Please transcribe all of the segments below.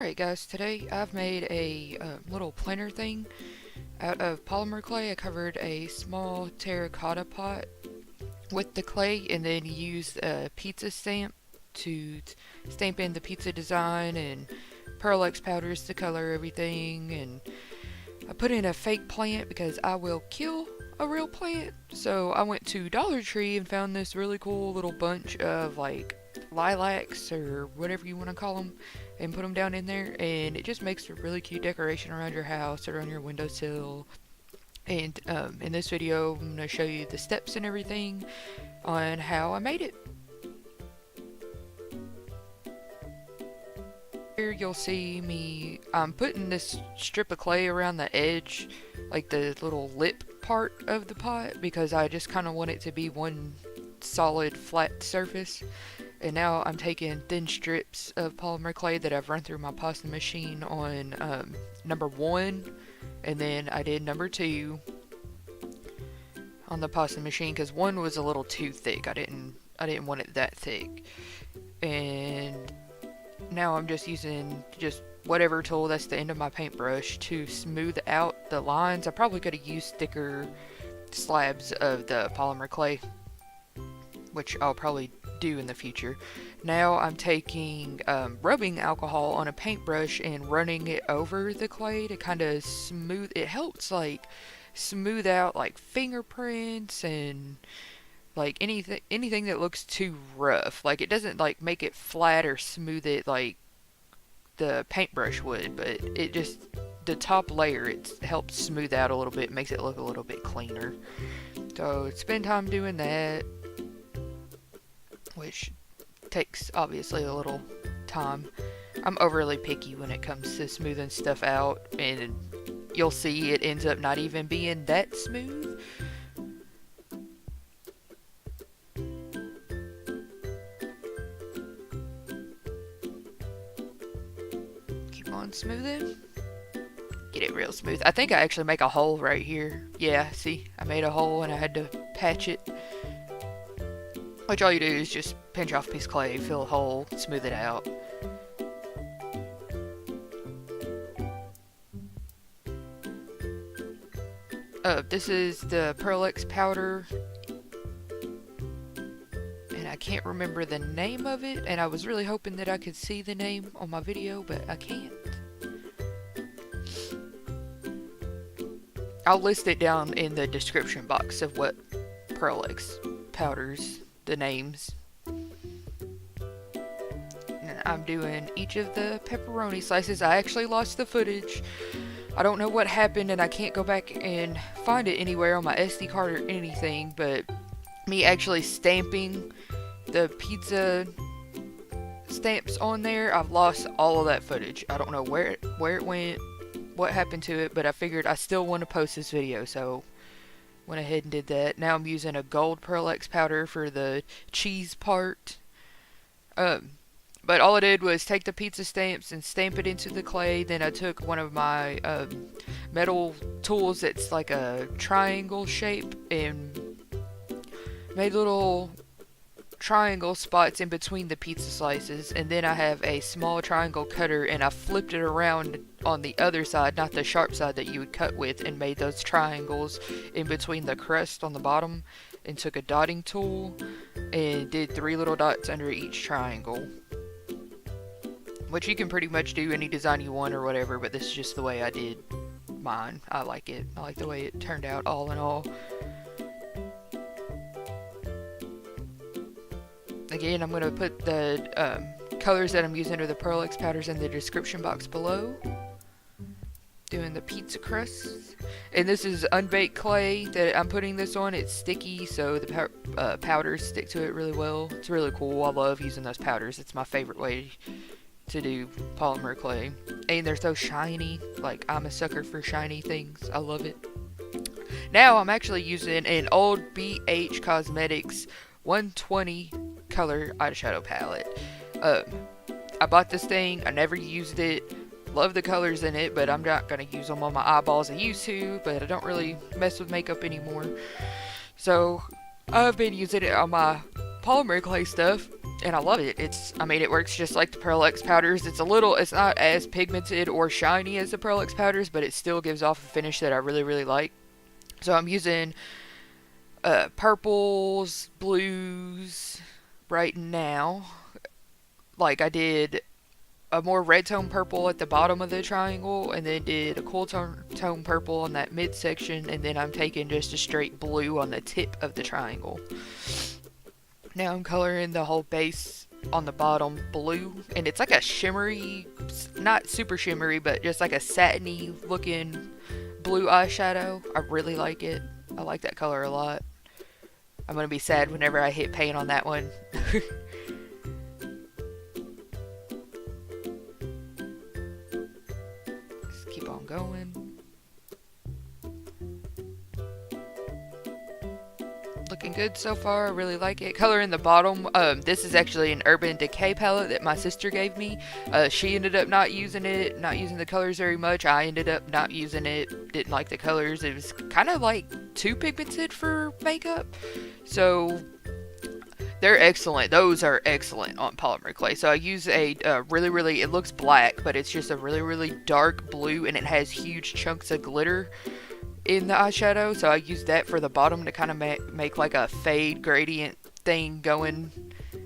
Alright guys, today I've made a little planner thing out of polymer clay. I covered a small terracotta pot with the clay and then used a pizza stamp to stamp in the pizza design and Pearl powders to color everything, and I put in a fake plant because I will kill a real plant. So I went to Dollar Tree and found this really cool little bunch of like lilacs or whatever you want to call them, and put them down in there, and it just makes a really cute decoration around your house or on your windowsill. And in this video I'm going to show you the steps and everything on how I made it. Here you'll see me, I'm putting this strip of clay around the edge, like the little lip part of the pot, because I just kind of want it to be one solid flat surface. And now I'm taking thin strips of polymer clay that I've run through my pasta machine on number 1, and then I did number 2 on the pasta machine because 1 was a little too thick. I didn't want it that thick. And now I'm just using whatever tool that's the end of my paintbrush to smooth out the lines. I probably could have used thicker slabs of the polymer clay, which I'll probably do in the future. Now I'm taking rubbing alcohol on a paintbrush and running it over the clay to kind of smooth. It helps like smooth out like fingerprints and like anything that looks too rough. Like it doesn't like make it flat or smooth it like the paintbrush would, but it just, the top layer, it helps smooth out a little bit, makes it look a little bit cleaner. So spend time doing that, which takes obviously a little time. I'm overly picky when it comes to smoothing stuff out, and you'll see it ends up not even being that smooth. Keep on smoothing. Get it real smooth. I think I actually make a hole right here. Yeah, see, I made a hole and I had to patch it. Which all you do is just pinch off a piece of clay, fill a hole, smooth it out. This is the Pearl powder, and I can't remember the name of it, and I was really hoping that I could see the name on my video, but I can't. I'll list it down in the description box of what Pearl powders, the names. And I'm doing each of the pepperoni slices. I actually lost the footage. I don't know what happened, and I can't go back and find it anywhere on my SD card or anything, but me actually stamping the pizza stamps on there, I've lost all of that footage. I don't know where it went, what happened to it, but I figured I still want to post this video, so went ahead and did that. Now I'm using a gold Pearl powder for the cheese part. But all I did was take the pizza stamps and stamp it into the clay. Then I took one of my metal tools that's like a triangle shape and made little triangle spots in between the pizza slices. And then I have a small triangle cutter and I flipped it around on the other side, not the sharp side that you would cut with, and made those triangles in between the crust on the bottom, and took a dotting tool and did 3 little dots under each triangle. Which you can pretty much do any design you want or whatever, but this is just the way I did mine. I like it. I like the way it turned out all in all. Again, I'm going to put the colors that I'm using under the Pearl powders in the description box below. Doing the pizza crusts. And this is unbaked clay that I'm putting this on. It's sticky, so the powders stick to it really well. It's really cool. I love using those powders. It's my favorite way to do polymer clay. And they're so shiny. Like, I'm a sucker for shiny things. I love it. Now I'm actually using an old BH Cosmetics 120 color eyeshadow palette. I bought this thing. I never used it. Love the colors in it, but I'm not going to use them on my eyeballs. I used to, but I don't really mess with makeup anymore. So I've been using it on my polymer clay stuff. and I love it. I mean, it works just like the Pearl X powders. It's not as pigmented or shiny as the Pearl X powders, but it still gives off a finish that I really, really like. So I'm using purples, blues right now. Like I did a more red tone purple at the bottom of the triangle, and then did a cool tone purple on that midsection, and then I'm taking just a straight blue on the tip of the triangle. Now I'm coloring the whole base on the bottom blue, and it's like a shimmery, not super shimmery, but just like a satiny looking blue eyeshadow. I really like it. I like that color a lot. I'm gonna be sad whenever I hit paint on that one. Just keep on going. Looking good so far. I really like it. Color in the bottom. This is actually an Urban Decay palette that my sister gave me. She ended up not using it, not using the colors very much. I ended up not using it. Didn't like the colors. It was kind of like too pigmented for makeup. So they're excellent. Those are excellent on Polymer Clay. So I use a really, really, it looks black, but it's just a really, really dark blue, and it has huge chunks of glitter in the eyeshadow, so I used that for the bottom to kind of make like a fade gradient thing going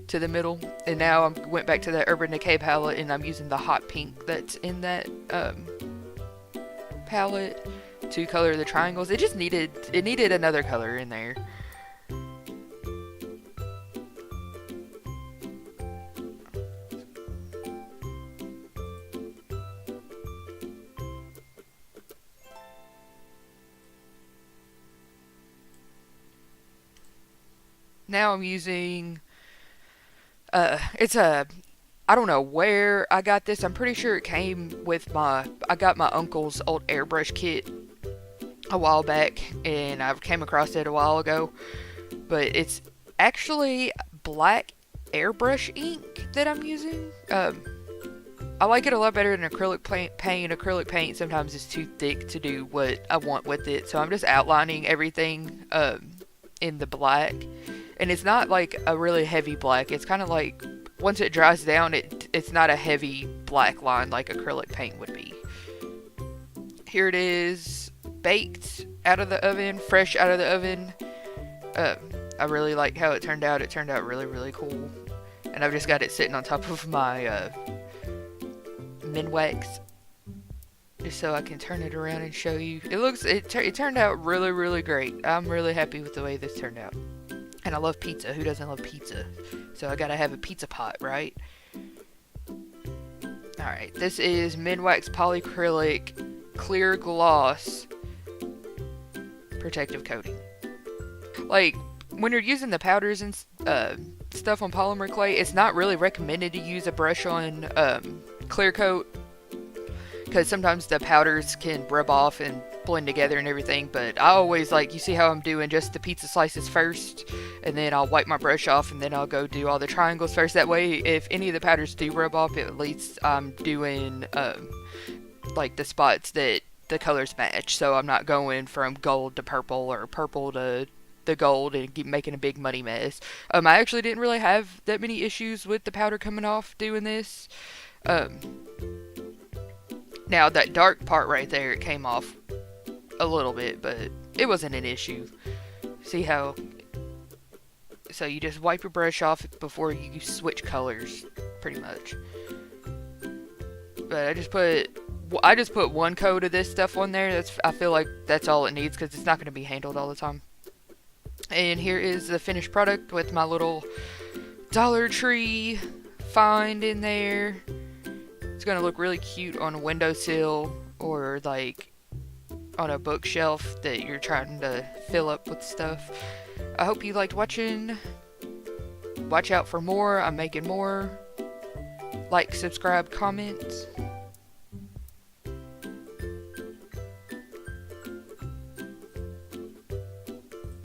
to the middle. And now I went back to the Urban Decay palette, and I'm using the hot pink that's in that palette to color the triangles. It needed another color in there. Now I'm using, I don't know where I got this. I'm pretty sure it came with I got my uncle's old airbrush kit a while back, and I came across it a while ago. But it's actually black airbrush ink that I'm using. I like it a lot better than acrylic paint. Acrylic paint sometimes is too thick to do what I want with it. So I'm just outlining everything in the black. And it's not like a really heavy black. It's kind of like, once it dries down, it's not a heavy black line like acrylic paint would be. Here it is, baked out of the oven, fresh out of the oven. I really like how it turned out. It turned out really, really cool. And I've just got it sitting on top of my Minwax, just so I can turn it around and show you. It turned out really, really great. I'm really happy with the way this turned out. And I love pizza. Who doesn't love pizza? So I gotta have a pizza pot, right? Alright, this is Minwax Polycrylic Clear Gloss Protective Coating. Like, when you're using the powders and stuff on Polymer Clay, it's not really recommended to use a brush on clear coat, because sometimes the powders can rub off and blend together and everything. But I always you see how I'm doing just the pizza slices first, and then I'll wipe my brush off, and then I'll go do all the triangles first. That way, if any of the powders do rub off, at least I'm doing like the spots that the colors match. So I'm not going from gold to purple or purple to the gold and keep making a big muddy mess. I actually didn't really have that many issues with the powder coming off doing this. Now that dark part right there, it came off a little bit, but it wasn't an issue. See how? So you just wipe your brush off before you switch colors, pretty much. But I just put one coat of this stuff on there. I feel like that's all it needs, because it's not going to be handled all the time. And here is the finished product with my little Dollar Tree find in there. It's going to look really cute on a windowsill, or like on a bookshelf that you're trying to fill up with stuff. I hope you liked watching. Watch out for more. I'm making more. Like, subscribe, comment.